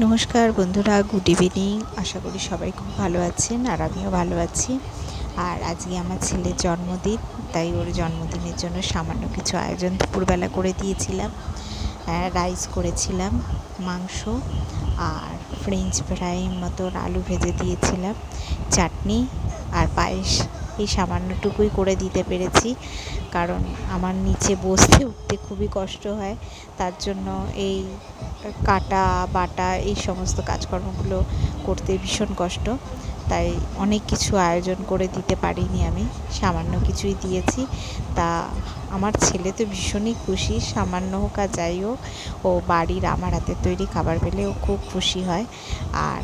নমস্কার বন্ধুরা, good evening. আশা করি সবাই খুব ভালো আছেন আর আমিও ভালো আছি। আর আজকে আমার ছেলের জন্মদিন, তাই ওর জন্মদিনের জন্য সামান্য কিছু আয়োজন দুপুরবেলা করে দিয়েছিলাম। রাইস করেছিলাম, মাংস আর ফ্রেঞ্চ ফ্রাই মতো আলু ভেজে দিয়েছিলাম, চাটনি আর পায়েস। এই সামান্যটুকুই করে দিতে পেরেছি, কারণ আমার নিচে বসতে উঠতে খুবই কষ্ট হয়। তার জন্য এই কাটা বাটা এই সমস্ত কাজকর্মগুলো করতে ভীষণ কষ্ট, তাই অনেক কিছু আয়োজন করে দিতে পারিনি। আমি সামান্য কিছুই দিয়েছি। তা আমার ছেলে তো ভীষণই খুশি, সামান্য হোক আর যাই হোক, ও বাড়ির আমার হাতের তৈরি খাবার পেলে ও খুব খুশি হয়। আর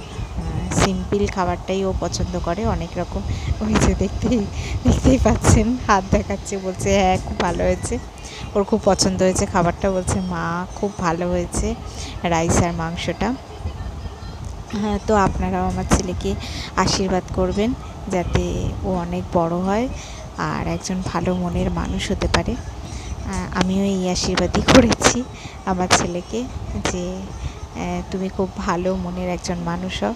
সিম্পল খাবারটাই ও পছন্দ করে। অনেক রকম, ওই যে দেখতেই পাচ্ছেন হাত দেখাচ্ছে, বলছে হ্যাঁ খুব ভালো হয়েছে, ওর খুব পছন্দ হয়েছে খাবারটা। বলছে মা খুব ভালো হয়েছে রাইস আর মাংসটা। হ্যাঁ, তো আপনারাও আমার ছেলেকে আশীর্বাদ করবেন যাতে ও অনেক বড় হয় আর একজন ভালো মনের মানুষ হতে পারে। আমিও এই আশীর্বাদই করেছি আমার ছেলেকে, যে তুমি খুব ভালো মনের একজন মানুষ হও।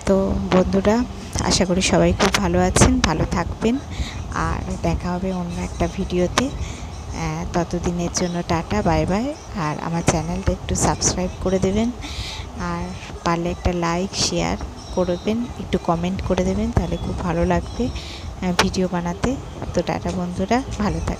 তো বন্ধুরা, আশা করি সবাই খুব ভালো আছেন, ভালো থাকবেন, আর দেখা হবে অন্য একটা ভিডিওতে। ততদিনের জন্য টাটা, বাই বাই। আর আমার চ্যানেলটা একটু সাবস্ক্রাইব করে দেবেন, আর পারলে একটা লাইক শেয়ার করবেন, একটু কমেন্ট করে দেবেন, তাহলে খুব ভালো লাগবে ভিডিও বানাতে। তো টাটা বন্ধুরা, ভালো থাকবেন।